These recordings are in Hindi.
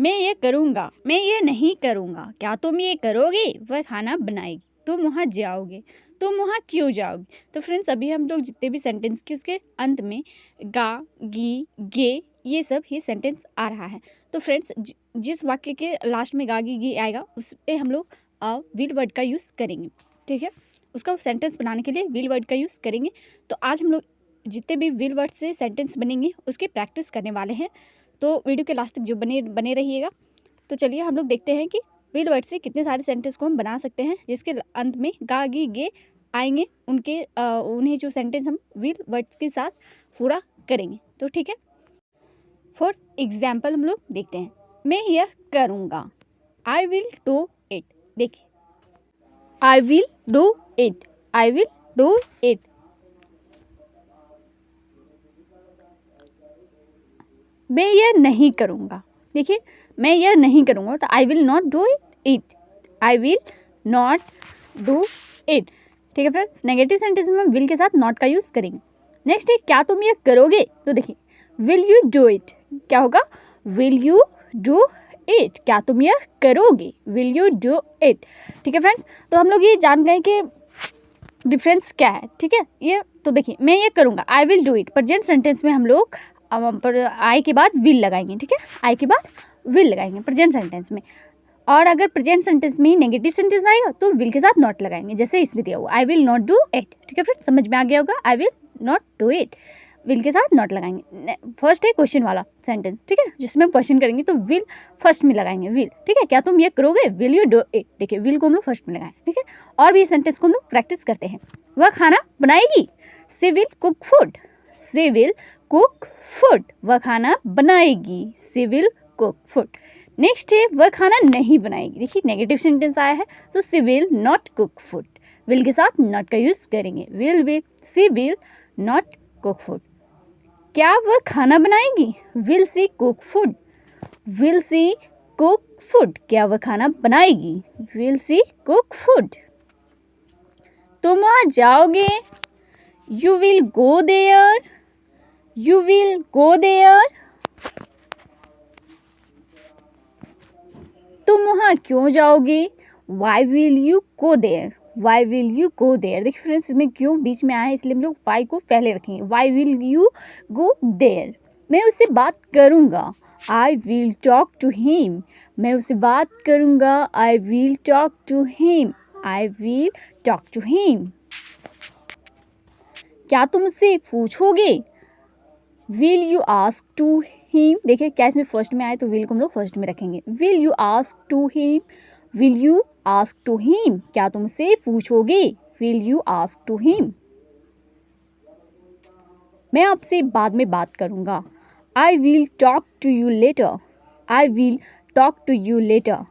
मैं ये करूँगा, मैं ये नहीं करूँगा, क्या तुम ये करोगे? वह खाना बनाएगी, तुम वहाँ जाओगे, तुम वहाँ क्यों जाओगे? तो फ्रेंड्स अभी हम लोग जितने भी सेंटेंस के उसके अंत में गा, गी, गे ये सब ही सेंटेंस आ रहा है। तो फ्रेंड्स जिस वाक्य के लास्ट में गा, गी, गे आएगा उस पर हम लोग विल वर्ड का यूज़ करेंगे, ठीक है। उसका सेंटेंस बनाने के लिए विल वर्ड का यूज़ करेंगे। तो आज हम लोग जितने भी विल वर्ड से सेंटेंस बनेंगे उसकी प्रैक्टिस करने वाले हैं। तो वीडियो के लास्ट तक जो बने रहिएगा। तो चलिए हम लोग देखते हैं कि विल वर्ड से कितने सारे सेंटेंस को हम बना सकते हैं जिसके अंत में गा, गी, गे आएंगे। उन्हें जो सेंटेंस हम विल वर्ड्स के साथ पूरा करेंगे। तो ठीक है, फॉर एग्जाम्पल हम लोग देखते हैं। मैं यह करूँगा, आई विल डू इट। देखिए, I will do it, I will do it. मैं यह नहीं करूँगा, देखिए मैं यह नहीं करूँगा तो आई will not do it, I will not do it. ठीक है फ्रेंड्स, नेगेटिव सेंटेंस में विल के साथ नॉट का यूज़ करेंगे। नेक्स्ट है क्या तुम यह करोगे? तो देखिए विल यू डू इट, क्या होगा? विल यू डू इट, क्या तुम यह करोगे? Will you do it. ठीक है फ्रेंड्स, तो हम लोग ये जान गए कि डिफरेंस क्या है। ठीक है, ये तो देखिए मैं ये करूँगा, I will do it. Present sentence में हम लोग पर आई के बाद विल लगाएंगे। ठीक है, आई के बाद विल लगाएंगे प्रेजेंट सेंटेंस में। और अगर प्रेजेंट सेंटेंस में ही नेगेटिव सेंटेंस आएगा तो विल के साथ नॉट लगाएंगे, जैसे इसमें दिया हुआ आई विल नॉट डू इट। ठीक है फ्रेंड्स, समझ में आ गया होगा, आई will not do it, will के साथ नॉट लगाएंगे। फर्स्ट है क्वेश्चन वाला सेंटेंस, ठीक है, जिसमें हम क्वेश्चन करेंगे तो विल फर्स्ट में लगाएंगे, विल। ठीक है, क्या तुम ये करोगे? Will you do it. देखिए विल को हम लोग फर्स्ट में लगाएं। ठीक है, और भी ये सेंटेंस को हम लोग प्रैक्टिस करते हैं। वह खाना बनाएगी, she will cook food, she will cook food. वह खाना बनाएगी, she will cook food. Next है वह खाना नहीं बनाएगी। देखिए नेगेटिव सेंटेंस आया है तो she will not cook food, will के साथ नॉट का यूज करेंगे, will she will not cook food. क्या वह खाना बनाएगी? Will she cook food, will she cook food. क्या वह खाना बनाएगी? Will she cook food. तुम वहाँ जाओगे, you will go there, you will go there. तुम वहाँ क्यों जाओगे? Why will you go there, why will you go there. देखिए फ्रेंड्स, इसमें क्यों बीच में आया है इसलिए हम लोग वाई को पहले रखेंगे। Why will you go there? मैं उससे बात करूँगा, I will talk to him. मैं उससे बात करूँगा, I will talk to him, I will talk to him. क्या तुम उससे पूछोगे? Will you ask to him. देखिए क्या इसमें फर्स्ट में आए तो विल को हम लोग फर्स्ट में रखेंगे। Will you ask to him, will you ask to him. क्या तुम उससे पूछोगे? Will you ask to him. मैं आपसे बाद में बात करूँगा, I will talk to you later, I will talk to you later.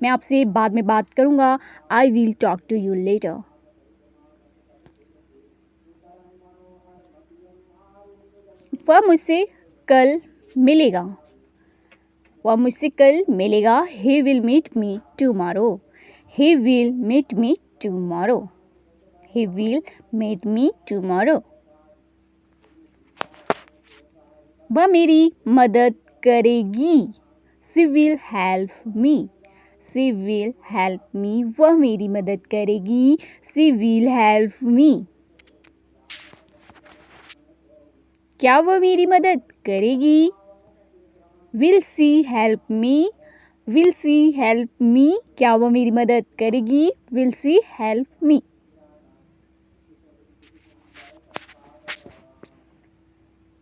मैं आपसे बाद में बात करूँगा, I will talk to you later. वह मुझसे कल मिलेगा, वह मुझसे कल मिलेगा, he will meet me tomorrow, he will meet me tomorrow, he will meet me tomorrow. वह मेरी मदद करेगी, she will help me, she will help me. वह मेरी मदद करेगी, शी विल हेल्प मी। क्या वह मेरी मदद करेगी? Will she help me, will she help me. क्या वह मेरी मदद करेगी? Will she help me.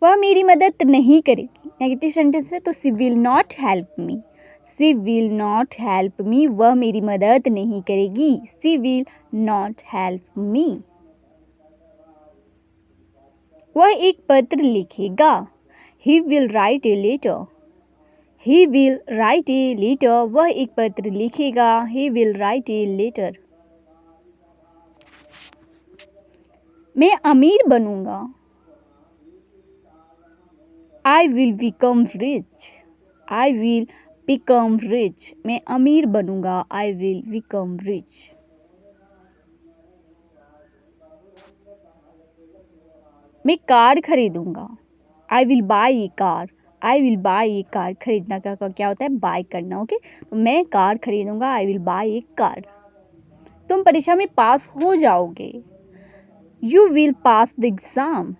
वह मेरी मदद नहीं करेगी, नेगेटिव सेंटेंस है तो she will not help me, she will not help me. वह मेरी मदद नहीं करेगी, she will not help me. वह एक पत्र लिखेगा, he will write a letter, he will write a letter. वह एक पत्र लिखेगा, he will write a letter. मैं अमीर बनूंगा, I will become rich, I will become rich. मैं अमीर बनूंगा, आई विल बिकम रिच। मैं कार खरीदूंगा, I will buy A car, I will buy A car, खरीदना का क्या होता है, बाय करना, ओके। तो मैं कार खरीदूंगा, आई विल बाय ए कार। तुम परीक्षा में पास हो जाओगे, you will pass the exam,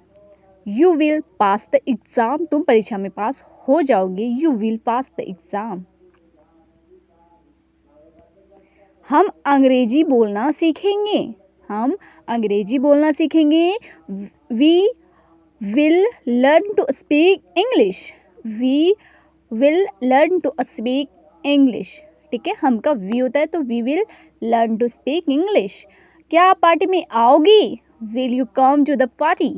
you will pass the exam. तुम परीक्षा में पास हो जाओगे, you will pass the exam. हम अंग्रेजी बोलना सीखेंगे, हम अंग्रेजी बोलना सीखेंगे। We will learn to speak English, we will learn to speak English, ठीक है। हम का वी होता है तो we will learn to speak English. क्या आप पार्टी में आओगी, will you come to the party,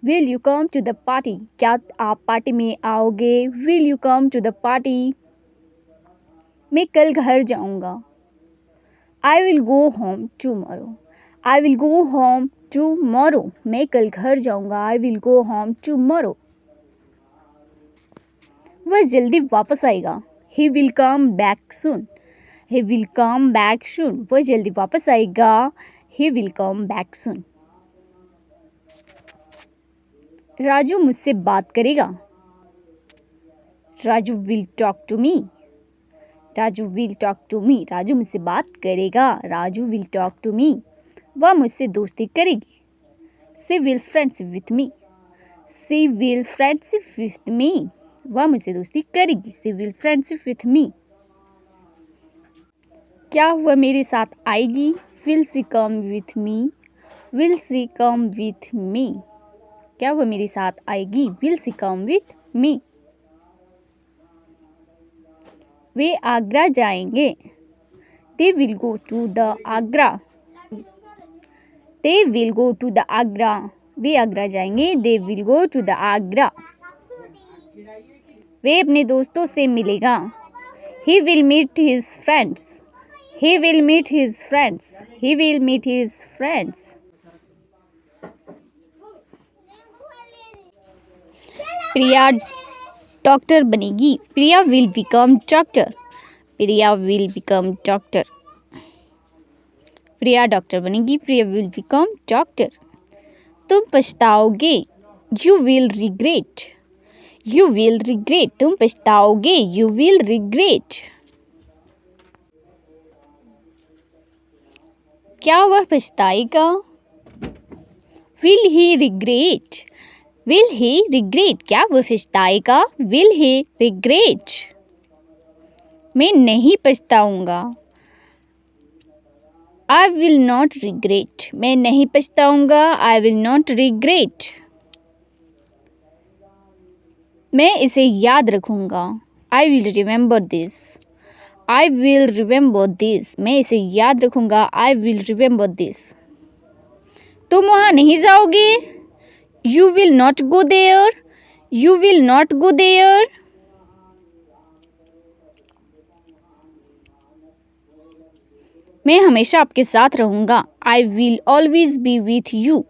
will you come to the party. क्या आप पार्टी में आओगे, will you come to the party. मैं कल घर जाऊंगा, I will go home tomorrow, I will go home tomorrow. मैं कल घर जाऊंगा, I will go home tomorrow. वह जल्दी वापस आएगा, he will come back soon, he will come back soon. वह जल्दी वापस आएगा, he will come back soon. Raju मुझसे बात करेगा, Raju will talk to me, Raju will talk to me. Raju मुझसे बात करेगा, Raju will talk to me. वह मुझसे दोस्ती करेगी, she will friendship with me, she will friendship with me. वह मुझसे दोस्ती करेगी, she will friendship with me. क्या वह मेरे साथ आएगी, will she come with me, will she come with me. क्या वह मेरे साथ आएगी, will she come with me. वे आगरा जाएंगे, they will go to the Agra, they will go to the Agra. वे आगरा जाएंगे, they will go to the Agra. वे अपने दोस्तों से मिलेगा, he will meet his friends, he will meet his friends, he will meet his friends. Priya doctor बनेगी, Priya will become doctor, Priya will become doctor. Priya doctor बनेगी, प्रिया विल बिकम डॉक्टर। तुम पछताओगे, you will regret, you will regret. तुम पछताओगे, यू विल रिग्रेट। क्या वह पछताएगा, will he regret, will he regret. क्या वह पछताएगा, विल ही रिग्रेट। मैं नहीं पछताऊंगा, आई विल नॉट रिग्रेट, मैं नहीं पछताऊंगा, आई विल नॉट रिग्रेट। मैं इसे याद रखूंगा, I will remember this, I will remember this. मैं इसे याद रखूंगा, आई विल रिमेंबर दिस। तुम वहाँ नहीं जाओगे, you will not go there, you will not go there। मैं हमेशा आपके साथ रहूँगा, I will always be with you,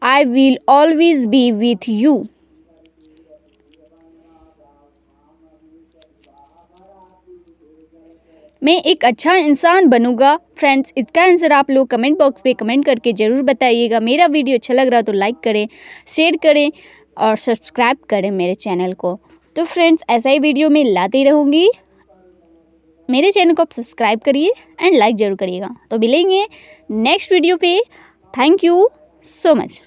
I will always be with you। मैं एक अच्छा इंसान बनूंगा। फ्रेंड्स, इसका आंसर आप लोग कमेंट बॉक्स पे कमेंट करके ज़रूर बताइएगा। मेरा वीडियो अच्छा लग रहा तो लाइक करें, शेयर करें और सब्सक्राइब करें मेरे चैनल को। तो फ्रेंड्स, ऐसा ही वीडियो मैं लाती रहूँगी। मेरे चैनल को आप सब्सक्राइब करिए एंड लाइक ज़रूर करिएगा। तो मिलेंगे नेक्स्ट वीडियो पे। Thank you so much.